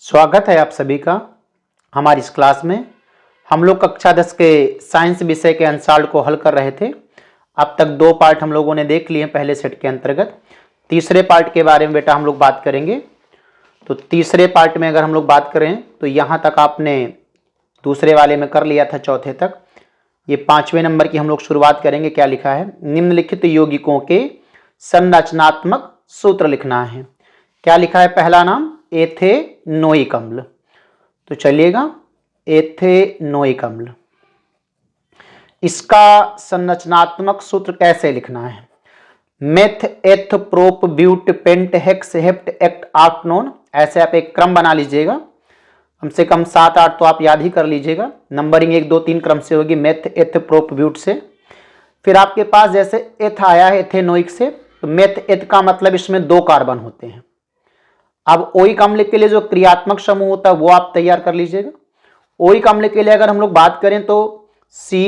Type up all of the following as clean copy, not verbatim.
स्वागत है आप सभी का हमारी इस क्लास में। हम लोग कक्षा 10 के साइंस विषय के अनसॉल्व्ड को हल कर रहे थे। अब तक दो पार्ट हम लोगों ने देख लिए हैं पहले सेट के अंतर्गत। तीसरे पार्ट के बारे में बेटा हम लोग बात करेंगे। तो तीसरे पार्ट में अगर हम लोग बात करें तो यहाँ तक आपने दूसरे वाले में कर लिया था, चौथे तक। ये 5वें नंबर की हम लोग शुरुआत करेंगे। क्या लिखा है? निम्नलिखित यौगिकों के संरचनात्मक सूत्र लिखना है। क्या लिखा है? पहला नाम एथेनोइक अम्ल। तो चलिएगा, एथेनोइक अम्ल, इसका संरचनात्मक सूत्र कैसे लिखना है? Meth eth prop but pent hex hept oct octane, ऐसे आप एक क्रम बना लीजिएगा। कम से कम 7-8 तो आप याद ही कर लीजिएगा। नंबरिंग 1 2 3 क्रम से होगी, मेथ एथ प्रोप ब्यूट से। फिर आपके पास जैसे एथ आया है एथेनोइक से, तो मेथ एथ का मतलब इसमें 2 कार्बन होते हैं। अब ओइक अम्ल के लिए जो क्रियात्मक समूह होता है वो आप तैयार कर लीजिएगा। ओइक अम्ल के लिए अगर हम लोग बात करें तो C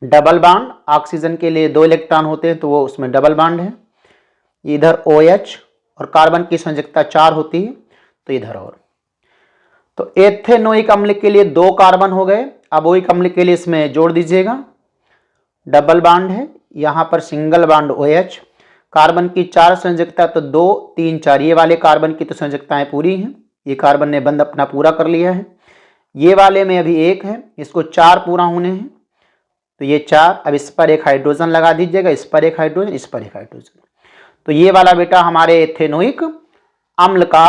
डबल बॉन्ड, ऑक्सीजन के लिए 2 इलेक्ट्रॉन होते हैं तो वो उसमें डबल बॉन्ड है। इधर OH और कार्बन की संयोजकता 4 होती है तो इधर और। तो एथेनोइक अम्ल के लिए 2 कार्बन हो गए। अब ओइक अम्ल के लिए इसमें जोड़ दीजिएगा, डबल बॉन्ड है, यहां पर सिंगल बॉन्ड OH, कार्बन की 4 संयोजकता तो 2 3 4, ये वाले कार्बन की तो संयोजकताएं पूरी हैं। ये कार्बन ने बंध अपना पूरा कर लिया है। ये वाले में अभी 1 है, इसको 4 पूरा होने हैं तो ये 4। अब इस पर एक हाइड्रोजन लगा दीजिएगा, इस पर एक हाइड्रोजन, इस पर एक हाइड्रोजन। तो ये वाला बेटा हमारे एथेनोइक अम्ल का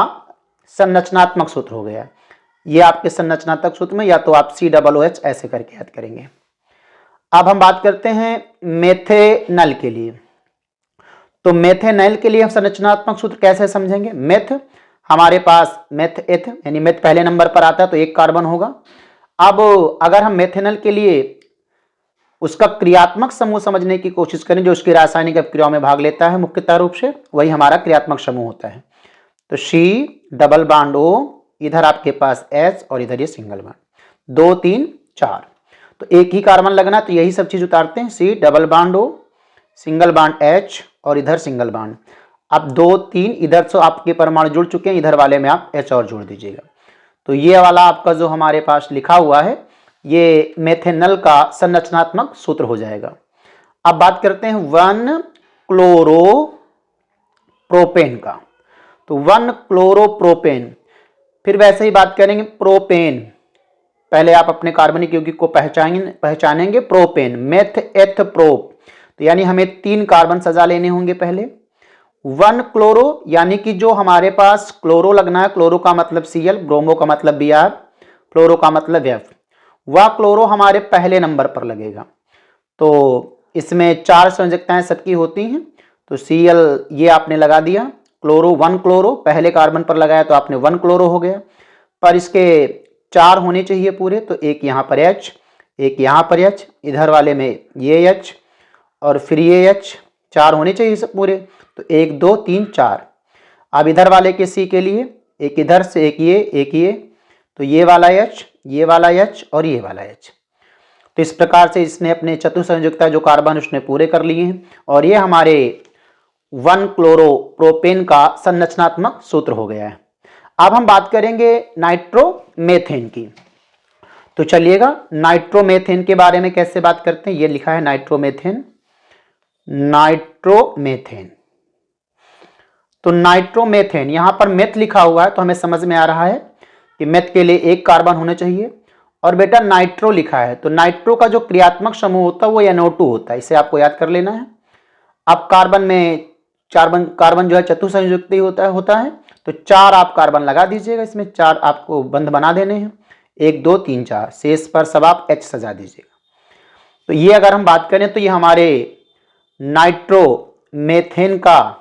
संरचनात्मक सूत्र हो गया। ये आपके संरचनात्मक सूत्र में या तो आप COOH ऐसे करके याद करेंगे। अब हम बात करते हैं मेथेनल के लिए। तो मेथेनल के लिए हम संरचनात्मक सूत्र कैसे समझेंगे? मेथ हमारे पास मेथ एथ यानी मेथ पहले नंबर पर आता है तो 1 कार्बन होगा। अब अगर हम मेथेनल के लिए उसका क्रियात्मक समूह समझने की कोशिश करें जो उसकी रासायनिक अभिक्रियाओं में भाग लेता है मुख्यतः रूप से, वही हमारा क्रियात्मक समूह होता है। तो C डबल बॉन्ड O, इधर आपके पास H और इधर ये सिंगल बॉन्ड, 2 3 4। तो एक ही कार्बन लगना तो यही सब चीज उतारते हैं, C double bond O, single bond H और इधर सिंगल बॉन्ड। अब 2 3 इधर से आपके परमाणु जुड़ चुके हैं, इधर वाले में आप H और जोड़ दीजिएगा। तो ये वाला आपका जो हमारे पास लिखा हुआ है ये मेथेनल का संरचनात्मक सूत्र हो जाएगा। अब बात करते हैं 1 क्लोरोप्रोपेन का। तो 1 क्लोरोप्रोपेन, फिर वैसे ही बात करेंगे प्रोपेन। पहले आप अपने कार्बनिक यौगिक को पहचानेंगे। प्रोपेन, मेथ एथ प्रोप, तो यानी हमें 3 कार्बन सजा लेने होंगे पहले। 1 क्लोरो यानी कि जो हमारे पास क्लोरो लगना है, क्लोरो का मतलब Cl, ब्रोमो का मतलब Br, फ्लोरो का मतलब F, वह क्लोरो हमारे पहले नंबर पर लगेगा। तो इसमें 4 संयोजकताएं सबकी होती हैं तो Cl ये आपने लगा दिया। क्लोरो 1 क्लोरो पहले कार्बन पर लगाया तो आपने 1 क्लोरो हो गया, पर इसके 4 होने चाहिए पूरे, तो एक यहाँ पर H, एक यहाँ पर H, इधर वाले में ये H और फिर ये H, 4 होने चाहिए सब पूरे। तो 1 2 3 4। अब इधर वाले के C के लिए एक इधर से एक ये, तो ये वाला H, ये वाला H और ये वाला H। तो इस प्रकार से इसने अपने चतुसंयोजकता जो कार्बन उसने पूरे कर लिए हैं और ये हमारे 1 क्लोरोप्रोपेन का संरचनात्मक सूत्र हो गया है। अब हम बात करेंगे नाइट्रोमेथेन की। तो चलिएगा, नाइट्रोमेथेन के बारे में कैसे बात करते हैं, ये लिखा है नाइट्रोमेथेन। नाइट्रोमेथेन, तो नाइट्रोमेथेन यहां पर मेथ लिखा हुआ है तो हमें समझ में आ रहा है कि मेथ के लिए 1 कार्बन होने चाहिए। और बेटा नाइट्रो लिखा है तो नाइट्रो का जो क्रियात्मक समूह होता है वो NO2 होता है, इसे आपको याद कर लेना है। अब कार्बन में कार्बन जो है चतुसंयुक्ती होता है तो 4 आप कार्बन लगा दीजिएगा, इसमें 4 आपको बंध बना देने हैं, 1 2 3 4, शेष पर सब आप H सजा दीजिएगा। तो ये अगर हम बात करें तो ये हमारे नाइट्रोमेथेन का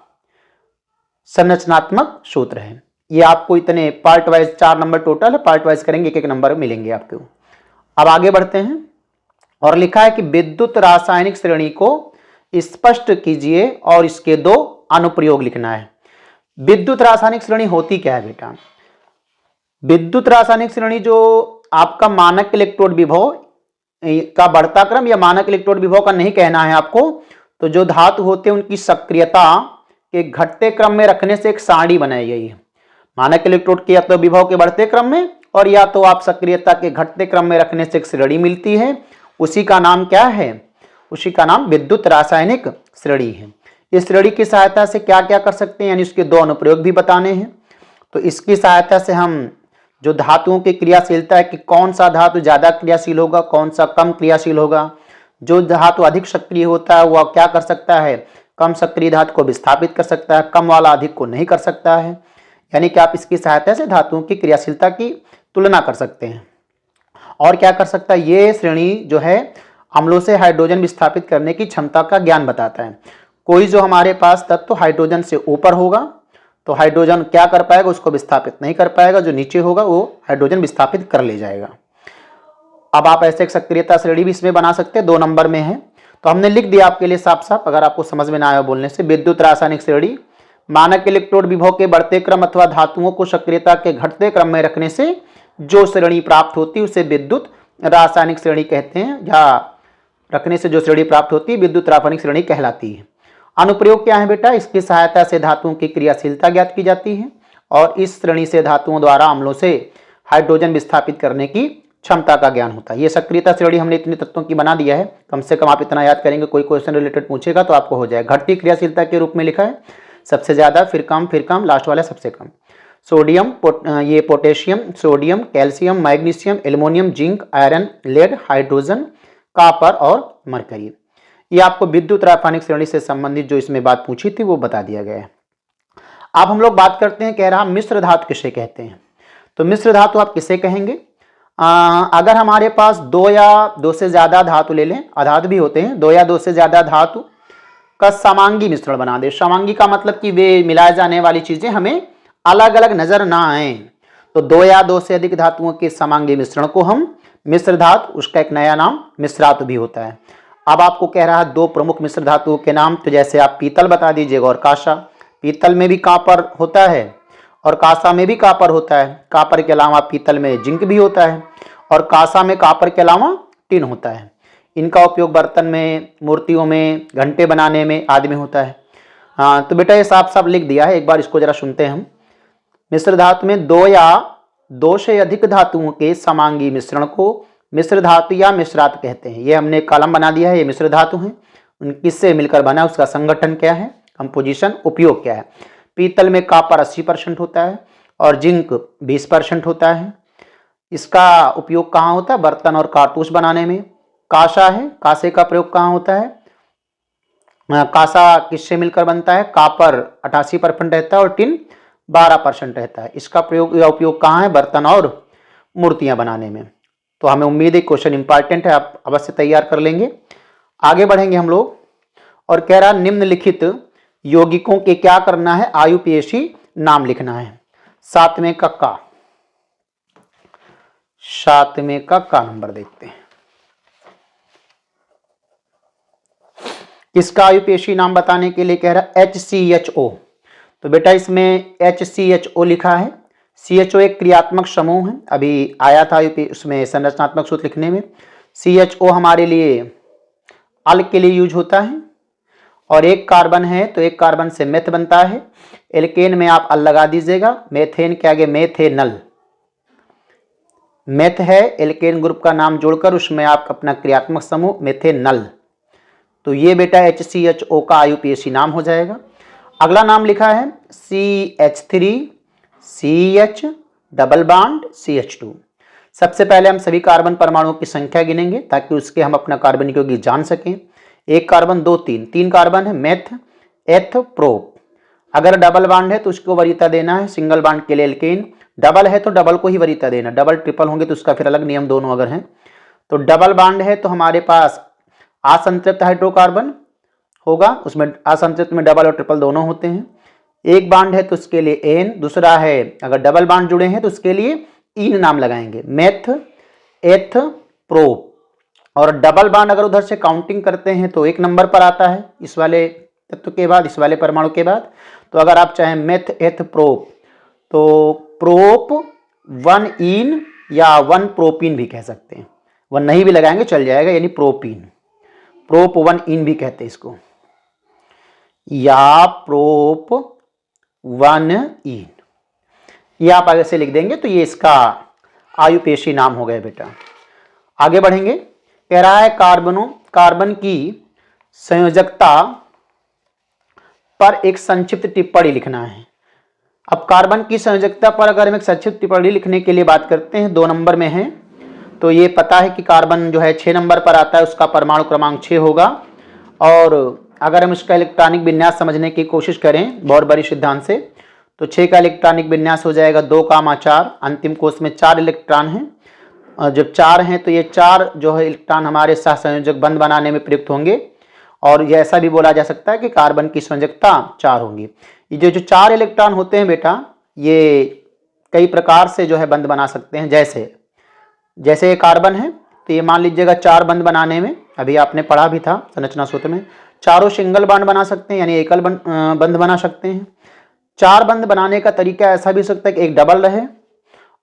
संरचनात्मक सूत्र है। ये आपको इतने पार्ट वाइज 4 नंबर टोटल है, पार्ट वाइज करेंगे 1 1 नंबर मिलेंगे आपको। अब आगे बढ़ते हैं और लिखा है कि विद्युत रासायनिक श्रेणी को स्पष्ट कीजिए और इसके 2 अनुप्रयोग लिखना है। विद्युत रासायनिक श्रेणी होती क्या है बेटा? विद्युत रासायनिक श्रेणी जो आपका मानक इलेक्ट्रोड विभव का बढ़ता क्रम या मानक इलेक्ट्रोड विभव का नहीं कहना है आपको, तो जो धातु होते हैं उनकी सक्रियता के घटते क्रम में रखने से एक सारणी बनाई गई है। मानक इलेक्ट्रोड के या तो विभव के बढ़ते क्रम में और या तो आप सक्रियता के घटते क्रम में रखने से एक श्रेणी मिलती है, उसी का नाम क्या है, उसी का नाम विद्युत रासायनिक श्रेणी है। इस श्रेणी की सहायता से क्या क्या कर सकते हैं, यानी उसके दो अनुप्रयोग भी बताने हैं। तो इसकी सहायता से हम जो धातुओं की क्रियाशीलता है कि कौन सा धातु ज़्यादा क्रियाशील होगा, कौन सा कम क्रियाशील होगा, जो धातु अधिक सक्रिय होता है वह क्या कर सकता है, कम सक्रिय धातु को विस्थापित कर सकता है, कम वाला अधिक को नहीं कर सकता है। यानी कि आप इसकी सहायता से धातुओं की क्रियाशीलता की तुलना कर सकते हैं। और क्या कर सकता है, ये श्रेणी जो है अम्लों से हाइड्रोजन विस्थापित करने की क्षमता का ज्ञान बताता है। कोई जो हमारे पास तत्व हाइड्रोजन से ऊपर होगा तो हाइड्रोजन क्या कर पाएगा, उसको विस्थापित नहीं कर पाएगा, जो नीचे होगा वो हाइड्रोजन विस्थापित कर ले जाएगा। अब आप ऐसे एक सक्रियता श्रेणी भी इसमें बना सकते हैं, 2 नंबर में है। तो हमने लिख दिया आपके लिए साफ साफ, अगर आपको समझ में ना आया बोलने से। विद्युत रासायनिक श्रेणी मानक इलेक्ट्रोड विभव के बढ़ते क्रम अथवा धातुओं को सक्रियता के घटते क्रम में रखने से जो श्रेणी प्राप्त होती है उसे विद्युत रासायनिक श्रेणी कहते हैं, या रखने से जो श्रेणी प्राप्त होती है विद्युत रासायनिक श्रेणी कहलाती है। अनुप्रयोग क्या है बेटा, इसकी सहायता से धातुओं की क्रियाशीलता ज्ञात की जाती है और इस श्रेणी से धातुओं द्वारा अम्लों से हाइड्रोजन विस्थापित करने की क्षमता का ज्ञान होता है। ये सक्रियता श्रेणी हमने इतने तत्वों की बना दिया है, कम से कम आप इतना याद करेंगे, कोई क्वेश्चन रिलेटेड पूछेगा तो आपको हो जाएगा। घटती क्रियाशीलता के रूप में लिखा है, सबसे ज्यादा, फिर कम, लास्ट वाला सबसे कम। सोडियम, ये potassium, sodium, calcium, magnesium, aluminium, zinc, iron, lead, hydrogen, copper और मरकरी। ये आपको विद्युत रासायनिक श्रेणी से संबंधित जो इसमें बात पूछी थी वो बता दिया गया है। अब हम लोग बात करते हैं, कह रहा मिश्र धातु किसे कहते हैं। तो मिश्र धातु आप किसे कहेंगे, अगर हमारे पास 2 या 2 से ज्यादा धातु ले लें, अधातु भी होते हैं, 2 या 2 से ज्यादा धातु का समांगी मिश्रण बना दे। समांगी का मतलब कि वे मिलाए जाने वाली चीजें हमें अलग अलग नजर ना आए। तो 2 या 2 से अधिक धातुओं के समांगी मिश्रण को हम मिश्र धातु, उसका एक नया नाम मिश्रातु भी होता है। अब आपको कह रहा है 2 प्रमुख मिश्र धातुओं के नाम, तो जैसे आप पीतल बता दीजिएगा और कांसा। पीतल में भी कापर होता है और कांसा में भी कापर होता है। कापर के अलावा पीतल में जिंक भी होता है और कांसा में कापर के अलावा टिन होता है। इनका उपयोग बर्तन में, मूर्तियों में, घंटे बनाने में आदि में होता है। तो बेटा ये साफ साफ लिख दिया है, एक बार इसको जरा सुनते हैं हम। मिश्र धातु में 2 या 2 से अधिक धातुओं के समांगी मिश्रण को मिश्र धातु या मिश्रात कहते हैं। ये हमने कॉलम बना दिया है, ये मिश्र धातु हैं, किससे मिलकर बना, उसका संगठन क्या है, कंपोजिशन, उपयोग क्या है। पीतल में कापर 80% होता है और जिंक 20% होता है। इसका उपयोग कहाँ होता है, बर्तन और कारतूस बनाने में। कांसा है, कांसे का प्रयोग कहाँ होता है, कांसा किससे मिलकर बनता है, कापर 88% रहता है और टिन 12% रहता है। इसका प्रयोग या उपयोग कहाँ है, बर्तन और मूर्तियां बनाने में। तो हमें उम्मीद है क्वेश्चन इंपॉर्टेंट है, आप अवश्य तैयार कर लेंगे। आगे बढ़ेंगे हम लोग, और कह रहा निम्नलिखित यौगिकों के क्या करना है, आयुपेशी नाम लिखना है। 7वें का नंबर देखते हैं। इसका आयुपेशी नाम बताने के लिए कह रहा HCHO। तो बेटा इसमें HCHO लिखा है। CHO एक क्रियात्मक समूह है, अभी आया था उसमें संरचनात्मक सूत्र लिखने में। CHO हमारे लिए अल के लिए यूज होता है और एक कार्बन है तो एक कार्बन से मेथ बनता है। एल्केन में आप अल लगा दीजिएगा, मेथेन के आगे मेथेनल। मेथ है, एल्केन ग्रुप का नाम जोड़कर उसमें आप अपना क्रियात्मक समूह मेथेनल। तो ये बेटा HCHO का आयुपेशी नाम हो जाएगा। अगला नाम लिखा है CH3 CH double bond CH2। सबसे पहले हम सभी कार्बन परमाणुओं की संख्या गिनेंगे ताकि उसके हम अपना कार्बनिक यौगिक जान सकें। 1 कार्बन 2 3 कार्बन है, मेथ एथ प्रोप। अगर डबल बॉन्ड है तो उसको वरीयता देना है, सिंगल बॉन्ड के लिए एल्केन। डबल है तो डबल को ही वरीयता देना, डबल ट्रिपल होंगे तो उसका फिर अलग नियम, दोनों अगर हैं तो। डबल बॉन्ड है तो हमारे पास असंतृप्त हाइड्रोकार्बन होगा, उसमें असंतृप्त में डबल और ट्रिपल दोनों होते हैं। एक बांड है तो उसके लिए एन, दूसरा है अगर डबल बांड जुड़े हैं तो उसके लिए इन नाम लगाएंगे, मेथ एथ प्रोप। और डबल बांड अगर उधर से काउंटिंग करते हैं तो 1 नंबर पर आता है इस वाले तत्व के बाद, इस वाले परमाणु के बाद। तो अगर आप चाहें मेथ एथ प्रोप तो प्रोप 1 इन या 1 प्रोपीन भी कह सकते हैं, 1 नहीं भी लगाएंगे चल जाएगा, यानी प्रोपीन, प्रोप 1 इन भी कहते हैं इसको, या प्रोप 1 इन। ये आप आगे से लिख देंगे तो ये इसका आयुपेशी नाम हो गया बेटा। आगे बढ़ेंगे, कह रहा है कार्बन की संयोजकता पर एक संक्षिप्त टिप्पणी लिखना है। अब कार्बन की संयोजकता पर अगर हम एक संक्षिप्त टिप्पणी लिखने के लिए बात करते हैं, 2 नंबर में है, तो ये पता है कि कार्बन जो है 6 नंबर पर आता है, उसका परमाणु क्रमांक 6 होगा। और अगर हम इसका इलेक्ट्रॉनिक विन्यास समझने की कोशिश करें बॉरबरी सिद्धांत से, तो 6 का इलेक्ट्रॉनिक विन्यास हो जाएगा 2,4, अंतिम कोष में 4 इलेक्ट्रॉन हैं। और जब 4 हैं तो ये 4 जो है इलेक्ट्रॉन हमारे सहसंयोजक बंध बनाने में प्रयुक्त होंगे। और ये ऐसा भी बोला जा सकता है कि कार्बन की संयोजकता 4 होंगी। ये जो 4 इलेक्ट्रॉन होते हैं बेटा, ये कई प्रकार से जो है बंध बना सकते हैं। जैसे ये कार्बन है तो ये मान लीजिएगा 4 बंध बनाने में, अभी आपने पढ़ा भी था संरचना सूत्र में, चारों सिंगल बॉन्ड बना सकते हैं, यानी एकल बंध बना सकते हैं। 4 बंध बनाने का तरीका ऐसा भी हो सकता है कि एक डबल रहे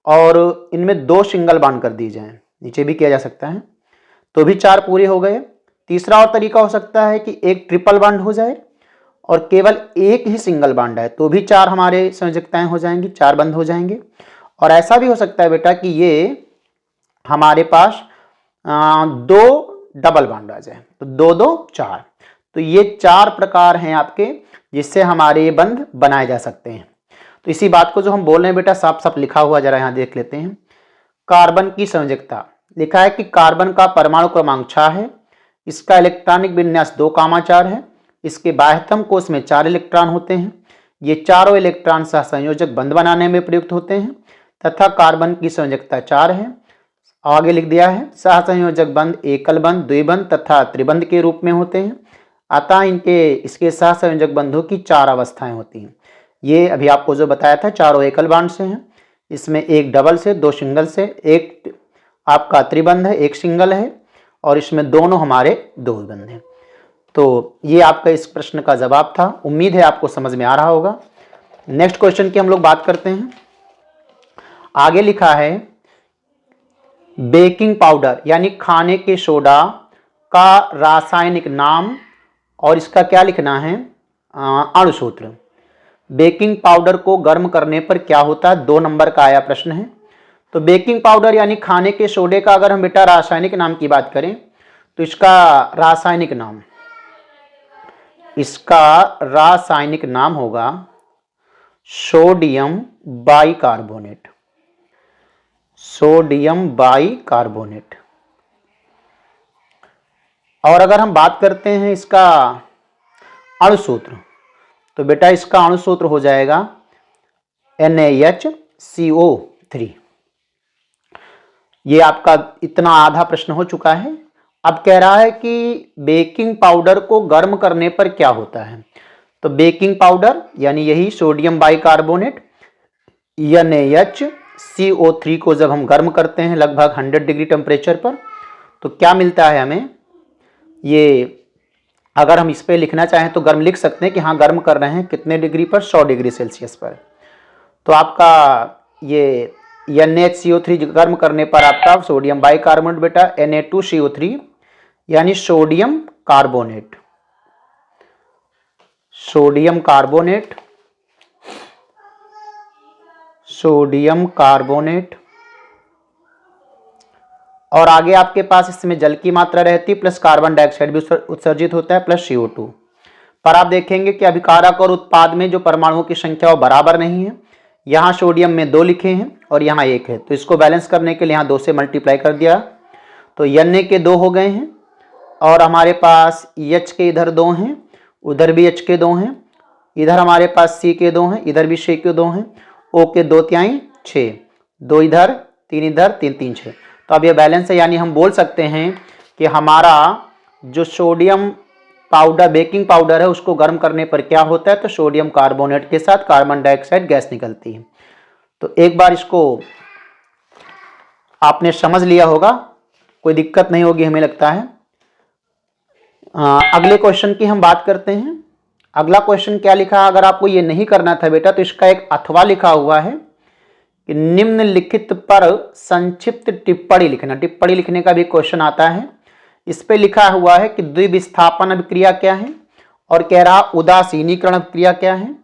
और इनमें 2 सिंगल बॉन्ड कर दिए जाएं, नीचे भी किया जा सकता है, तो भी 4 पूरे हो गए। तीसरा और तरीका हो सकता है कि एक ट्रिपल बॉन्ड हो जाए और केवल एक ही सिंगल बॉन्ड है, तो भी 4 हमारे संयोजकताएं हो जाएंगी, 4 बंध हो जाएंगे। और ऐसा भी हो सकता है बेटा कि ये हमारे पास 2 डबल बॉन्ड आ जाए, तो 2 2 4। तो ये 4 प्रकार हैं आपके जिससे हमारे ये बंध बनाए जा सकते हैं। तो इसी बात को जो हम बोल रहे हैं बेटा साफ साफ लिखा हुआ जरा यहाँ देख लेते हैं। कार्बन की संयोजकता लिखा है कि कार्बन का परमाणु क्रमांक 6 है, इसका इलेक्ट्रॉनिक विन्यास 2,4 है, इसके बाह्यतम कोष में 4 इलेक्ट्रॉन होते हैं, ये चारों इलेक्ट्रॉन सहसंयोजक बंध बनाने में प्रयुक्त होते हैं तथा कार्बन की संयोजकता 4 है। आगे लिख दिया है सहसंयोजक बंध एकल बंध, द्विबंध तथा त्रिबंध के रूप में होते हैं, अतः इसके सहसंयोजक बंधों की 4 अवस्थाएं होती हैं। ये अभी आपको जो बताया था चारों एकल बॉन्ड से हैं, इसमें एक डबल से, 2 सिंगल से, एक आपका त्रिबंध है, एक सिंगल है और इसमें दोनों हमारे 2 बंध हैं। तो ये आपका इस प्रश्न का जवाब था। उम्मीद है आपको समझ में आ रहा होगा। नेक्स्ट क्वेश्चन की हम लोग बात करते हैं। आगे लिखा है बेकिंग पाउडर यानी खाने के सोडा का रासायनिक नाम और इसका क्या लिखना है अणुसूत्र। बेकिंग पाउडर को गर्म करने पर क्या होता है, 2 नंबर का आया प्रश्न है। तो बेकिंग पाउडर यानी खाने के सोडे का अगर हम बेटा रासायनिक नाम की बात करें तो इसका रासायनिक नाम होगा सोडियम बाइकार्बोनेट। Sodium bicarbonate. और अगर हम बात करते हैं इसका अणुसूत्र तो बेटा इसका अणुसूत्र हो जाएगा NaHCO3। ये आपका इतना आधा प्रश्न हो चुका है। अब कह रहा है कि बेकिंग पाउडर को गर्म करने पर क्या होता है। तो बेकिंग पाउडर यानी यही सोडियम बाइकार्बोनेट NaHCO3 को जब हम गर्म करते हैं लगभग 100 डिग्री टेम्परेचर पर तो क्या मिलता है हमें। ये अगर हम इस पे लिखना चाहें तो गर्म लिख सकते हैं कि हाँ गर्म कर रहे हैं कितने डिग्री पर, 100 डिग्री सेल्सियस पर। तो आपका ये NaHCO3 गर्म करने पर आपका सोडियम बाइकार्बोनेट बेटा Na2CO3 यानी सोडियम कार्बोनेट। सोडियम कार्बोनेट और आगे आपके पास इसमें जल की मात्रा रहती है प्लस कार्बन डाइऑक्साइड भी उत्सर्जित होता है प्लस CO2। पर आप देखेंगे कि अभिकारक और उत्पाद में जो परमाणुओं की संख्या वो बराबर नहीं है। यहाँ सोडियम में 2 लिखे हैं और यहाँ 1 है, तो इसको बैलेंस करने के लिए यहाँ 2 से मल्टीप्लाई कर दिया तो Na के 2 हो गए हैं और हमारे पास H के इधर 2 हैं, उधर भी H के 2 हैं, इधर हमारे पास C के 2 हैं, इधर भी C के 2 हैं, O के 2 तिहाई 6, 2 इधर 3 इधर 3 3 6। तो अब ये बैलेंस है, यानी हम बोल सकते हैं कि हमारा जो सोडियम पाउडर बेकिंग पाउडर है उसको गर्म करने पर क्या होता है, तो सोडियम कार्बोनेट के साथ कार्बन डाइऑक्साइड गैस निकलती है। तो एक बार इसको आपने समझ लिया होगा, कोई दिक्कत नहीं होगी हमें लगता है। अगले क्वेश्चन की हम बात करते हैं। अगला क्वेश्चन क्या लिखा, अगर आपको ये नहीं करना था बेटा तो इसका एक अथवा लिखा हुआ है कि निम्नलिखित पर संक्षिप्त टिप्पणी लिखना। टिप्पणी लिखने का भी क्वेश्चन आता है। इस पे लिखा हुआ है कि द्विविस्थापन अभिक्रिया क्या है और कह रहा उदासीनीकरण अभिक्रिया क्या है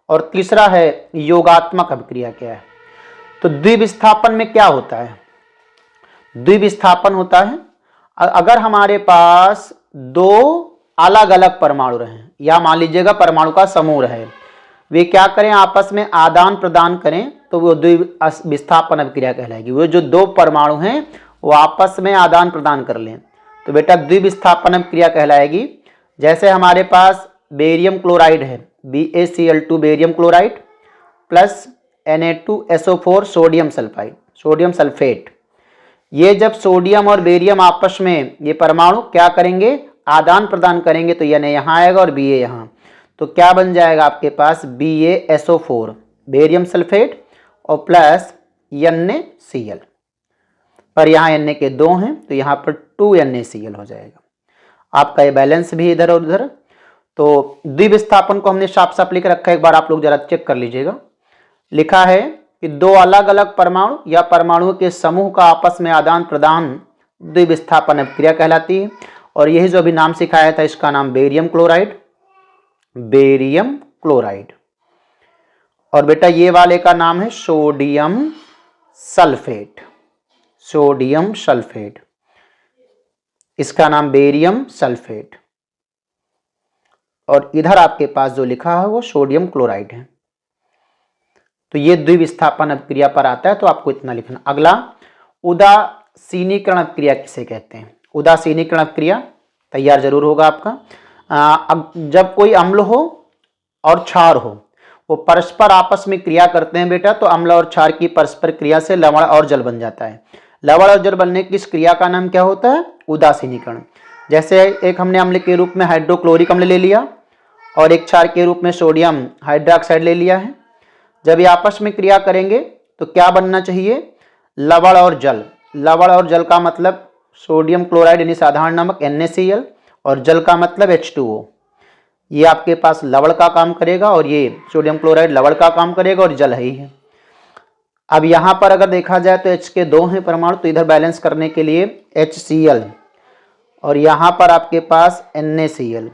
और तीसरा है योगात्मक अभिक्रिया क्या है। तो द्विविस्थापन में क्या होता है? द्विविस्थापन होता है अगर हमारे पास दो अलग अलग परमाणु रहे, या मान लीजिएगा परमाणु का समूह रहे, वे क्या करें, आपस में आदान प्रदान करें, तो वो द्विविस्थापन अभिक्रिया कहलाएगी। वो जो दो परमाणु हैं वो आपस में आदान प्रदान कर लें तो बेटा द्विविस्थापन अभिक्रिया कहलाएगी। जैसे हमारे पास बेरियम क्लोराइड है, BaCl2 barium chloride plus Na2SO4 sodium sulphide, sodium sulphate. ये जब सोडियम और बेरियम आपस में ये परमाणु क्या करेंगे, आदान प्रदान करेंगे, तो Na यहाँ आएगा और Ba यहाँ, तो क्या बन जाएगा आपके पास BaSO4 बेरियम सल्फेट और प्लस NaCl, पर यहाँ Na के दो हैं तो यहाँ पर 2NaCl हो जाएगा। आपका ये बैलेंस भी इधर और उधर। तो द्विविस्थापन को हमने साफ साफ लिख रखा है, एक बार आप लोग जरा चेक कर लीजिएगा। लिखा है कि दो अलग अलग परमाणु या परमाणुओं के समूह का आपस में आदान प्रदान द्विविस्थापन अभिक्रिया कहलाती है। और यही जो अभी नाम सिखाया था इसका नाम बेरियम क्लोराइड, बेरियम क्लोराइड। और बेटा ये वाले का नाम है सोडियम सल्फेट, सोडियम सल्फेट, इसका नाम बेरियम सल्फेट। और इधर आपके पास जो लिखा है वो सोडियम क्लोराइड है। तो ये द्विविस्थापन अभिक्रिया पर आता है, तो आपको इतना लिखना। अगला उदासीनीकरण अभिक्रिया किसे कहते हैं? उदासीनीकरण अभिक्रिया तैयार जरूर होगा आपका। अब जब कोई अम्ल हो और क्षार हो, वो परस्पर आपस में क्रिया करते हैं बेटा, तो अम्ल और क्षार की परस्पर क्रिया से लवण और जल बन जाता है। लवण और जल बनने की इस क्रिया का नाम क्या होता है? उदासीनीकरण। जैसे एक हमने अम्ल के रूप में हाइड्रोक्लोरिक अम्ल ले लिया और एक क्षार के रूप में सोडियम हाइड्रोक्साइड ले लिया है। जब ये आपस में क्रिया करेंगे तो क्या बनना चाहिए? लवण और जल। लवण और जल का मतलब सोडियम क्लोराइड यानी साधारण नमक NaCl, और जल का मतलब H2O। ये आपके पास लवण का काम करेगा और ये सोडियम क्लोराइड लवण का काम करेगा और जल है ही है। अब यहाँ पर अगर देखा जाए तो H के दो हैं परमाणु, तो इधर बैलेंस करने के लिए HCl, और यहाँ पर आपके पास NaCl,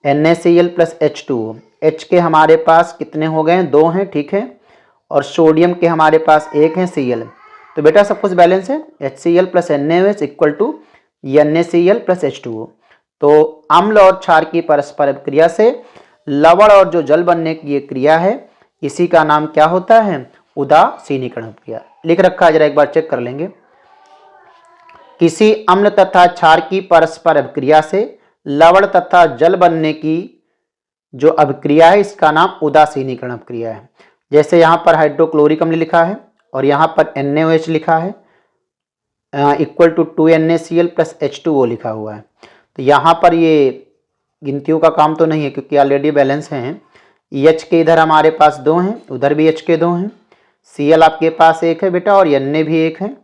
NaCl plus H2O। H के हमारे पास कितने हो गए? दो हैं, ठीक है, और सोडियम के हमारे पास एक है Cl। तो बेटा सब कुछ बैलेंस है, HCl plus NaOH equal to NaCl plus H2O। तो अम्ल और क्षार की परस्पर क्रिया से लवण और जो जल बनने की ये क्रिया है, इसी का नाम क्या होता है? उदासीनीकरण क्रिया। लिख रखा है, जरा एक बार चेक कर लेंगे। किसी अम्ल तथा क्षार की परस्पर अभिक्रिया से लवण तथा जल बनने की जो अभिक्रिया है, इसका नाम उदासीनीकरण अभिक्रिया है। जैसे यहाँ पर हाइड्रोक्लोरिक अम्ल लिखा है और यहाँ पर NaOH लिखा है equal to 2NaCl plus H2O लिखा हुआ है। तो यहाँ पर ये गिनतियों का काम तो नहीं है क्योंकि ऑलरेडी बैलेंस हैं। H के इधर हमारे पास दो हैं, उधर भी H के दो हैं, Cl आपके पास एक है बेटा और Na भी एक है,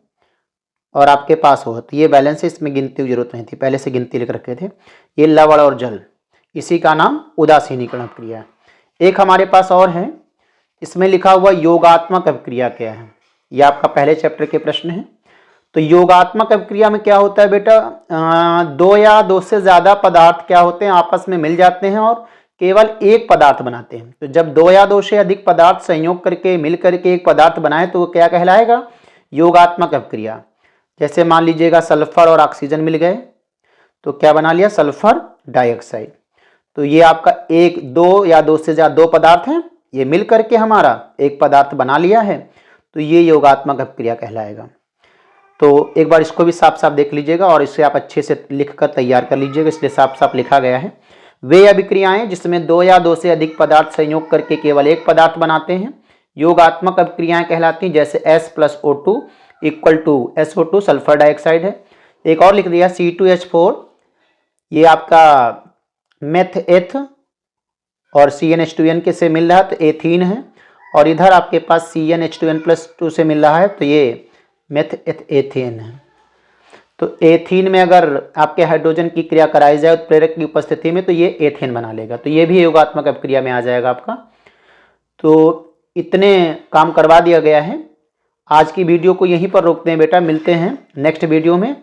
और आपके पास हो, तो ये बैलेंस है, इसमें गिनती की जरूरत नहीं थी, पहले से गिनती लिख रखे थे। ये लवण और जल, इसी का नाम उदासीनीकरण अभिक्रिया है। एक हमारे पास और है, इसमें लिखा हुआ योगात्मक अभिक्रिया क्या है? यह आपका पहले चैप्टर के प्रश्न है। तो योगात्मक अभिक्रिया में क्या होता है बेटा? दो या दो से ज्यादा पदार्थ क्या होते हैं? आपस में मिल जाते हैं और केवल एक पदार्थ बनाते हैं। तो जब दो या दो से अधिक पदार्थ संयोग करके मिल करके एक पदार्थ बनाए तो वो क्या कहलाएगा? योगात्मक अभिक्रिया। जैसे मान लीजिएगा सल्फर और ऑक्सीजन मिल गए तो क्या बना लिया? Sulphur dioxide. तो ये आपका एक, दो या दो से ज्यादा दो पदार्थ हैं, ये मिल करके हमारा एक पदार्थ बना लिया है, तो ये योगात्मक अभिक्रिया कहलाएगा। तो एक बार इसको भी साफ साफ देख लीजिएगा और इसे आप अच्छे से लिख कर तैयार कर लीजिएगा, इसलिए साफ साफ लिखा गया है। वे अभिक्रियाएं जिसमें दो या दो से अधिक पदार्थ संयोग करके केवल एक पदार्थ बनाते हैं, योगात्मक अभिक्रियाएं कहलाती हैं। जैसे S plus O2 equal to SO2 sulphur dioxide है। एक और लिख दिया C2H4, ये आपका मेथ एथ और CnH2n के से मिल रहा है तो एथीन है, और इधर आपके पास CnH2n+2 से मिल रहा है तो ये मेथ एथेन है। तो एथीन में अगर आपके हाइड्रोजन की क्रिया कराई जाए उत्प्रेरक की उपस्थिति में तो ये एथेन बना लेगा, तो ये भी योगात्मक अभिक्रिया में आ जाएगा आपका। तो इतने काम करवा दिया गया है। आज की वीडियो को यहीं पर रोकते हैं बेटा, मिलते हैं नेक्स्ट वीडियो में।